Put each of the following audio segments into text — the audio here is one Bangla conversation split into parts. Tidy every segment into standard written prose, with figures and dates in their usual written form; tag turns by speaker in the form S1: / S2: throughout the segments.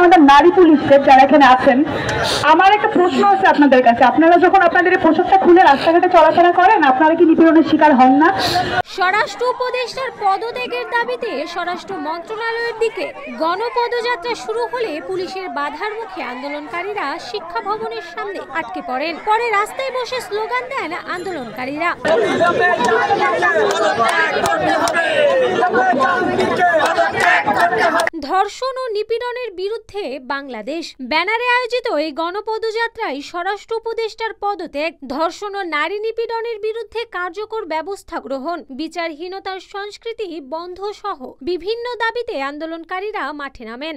S1: আমাদের নারী পুলিশদের যারা এখানে আছেন, আমার একটা প্রশ্ন আছে আপনাদের কাছে, আপনারা যখন আপনাদের এই পোশাকটা খুলে রাস্তাঘাটে চলাফেরা করেন, আপনারা কি নিপীড়নের শিকার হন না?
S2: স্বরাষ্ট্র উপদেষ্টার পদত্যাগের দাবিতে স্বরাষ্ট্র মন্ত্রণালয়ের দিকে গণপদযাত্রা শুরু হলে পুলিশের বাধার মুখে আন্দোলনকারীরা শিক্ষা ভবনের সামনে আটকে পড়েন। পরে রাস্তায় বসে স্লোগান দেন আন্দোলনকারীরা। ধর্ষণ ও নিপীড়নের বিরুদ্ধে বাংলাদেশ ব্যানারে আয়োজিত এই গণপদযাত্রায় স্বরাষ্ট্র উপদেষ্টার পদত্যাগ, ধর্ষণ ও নারী নিপীড়নের বিরুদ্ধে কার্যকর ব্যবস্থা গ্রহণ, বিচারহীনতার সংস্কৃতি বন্ধ সহ বিভিন্ন দাবিতে আন্দোলনকারীরা মাঠে নামেন।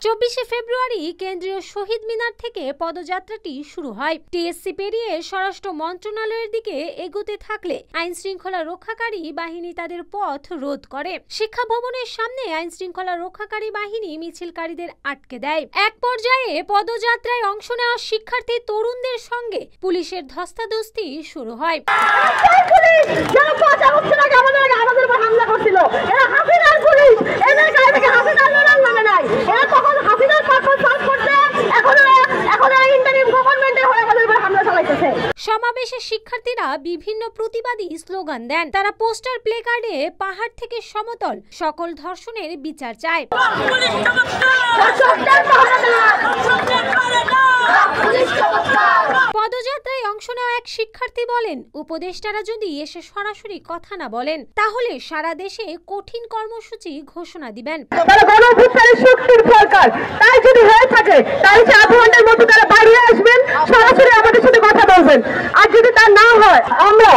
S2: 24শে ফেব্রুয়ারি কেন্দ্রীয় শহীদ মিনার থেকে পদযাত্রাটি শুরু হয়। টিএসসি পেরিয়ে স্বরাষ্ট্র মন্ত্রণালয়ের দিকে এগোতে থাকলে আইন শৃঙ্খলা রক্ষাকারী বাহিনী তাদের পথ রোধ করে। শিক্ষা ভবনের সামনে আইন শৃঙ্খলা রক্ষাকারী বাহিনী মিছিলকারীদের আটকে দেয়। এক পর্যায়ে পদযাত্রায় অংশ নেওয়া শিক্ষার্থী তরুণদের সঙ্গে পুলিশের ধস্তাধস্তি শুরু হয়। সমাবেশে শিক্ষার্থীরা বিভিন্ন প্রতিবাদী স্লোগান দেন। তারা পোস্টার প্লেকার্ডে পাহাড় থেকে সমতল সকল ধর্ষণের বিচার চায়। পদযাত্রায় অংশ নেওয়া এক শিক্ষার্থী বলেন, উপদেষ্টারা যদি এসে সরাসরি কথা না বলেন তাহলে সারা দেশে কঠিন কর্মসূচি ঘোষণা দিবেন।
S1: তাই যদি হয়ে থাকে তাহলে আধা ঘন্টার মধ্যে তারা বাইরে আসবেন, সরাসরি আমাদের সাথে কথা বলবেন। আর যদি তা না হয়, আমরা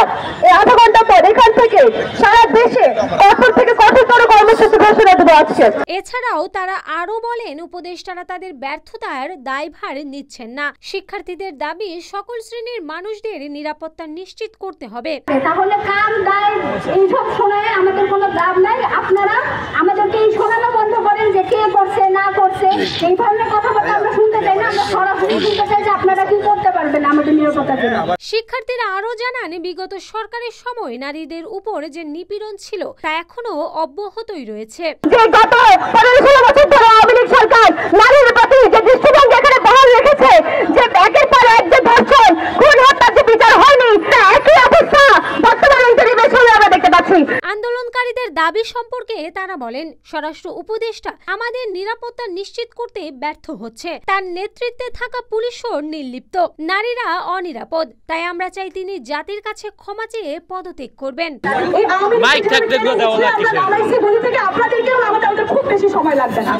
S1: এই আধা ঘন্টা পর এখান থেকে সারা দেশে কঠোর থেকে কঠোরতর কর্মসূচি ঘোষণা দেবো আজকে।
S2: এছাড়াও তারা আরো বলেন, উপদেষ্টারা তাদের ব্যর্থতার দায়ভার নিচ্ছেন না। শিক্ষার্থীদের দাবি সকল শ্রেণীর মানুষদের নিরাপত্তা নিশ্চিত করতে হবে।
S3: তাহলে কাম দায় এইসব শোনায় আমাদের কোনো লাভ নাই। আপনারা আমাদেরকে এই শোনানো বন্ধ করেন যে কে করছে না করছে, এই ধরনের কথাবার্তা আমরা শুনতে চাই না। আমরা সরাসরি শুনতে চাই যে আপনারা কি করতে পারবেন আমাদের নিরাপত্তার জন্য।
S2: শিক্ষার্থীরা আরো জানান, বিগত সরকারের সময় নারীদের উপর যে নিপীড়ন ছিল তা এখনো অব্যাহতই রয়েছে।
S1: যে গত 15-16 বছর ধরে আওয়ামী লীগ সরকার নারীর প্রতি যে দৃষ্টিভঙ্গি এখানে বহাল রেখেছে, যে একের পর এক যে ধর্ষণ খুন হত্যার যে বিচার হয়নি, তা একই অবস্থা বর্তমান পরিবেশে আমরা দেখতে পাচ্ছি।
S2: আন্দোলনকারীদের দাবি সম্পর্কে তারা বলেন, স্বরাষ্ট্র উপদেষ্টা আমাদের নিরাপত্তা নিশ্চিত করতে ব্যর্থ হচ্ছে। তার নেতৃত্বে থাকা পুলিশও নির্লিপ্ত, নারীরা অনিরাপদ। তাই আমরা চাই তিনি জাতির কাছে ক্ষমা চেয়ে পদত্যাগ করবেন।
S1: আপনাদেরকেও আমাদের খুব বেশি সময় লাগবে না।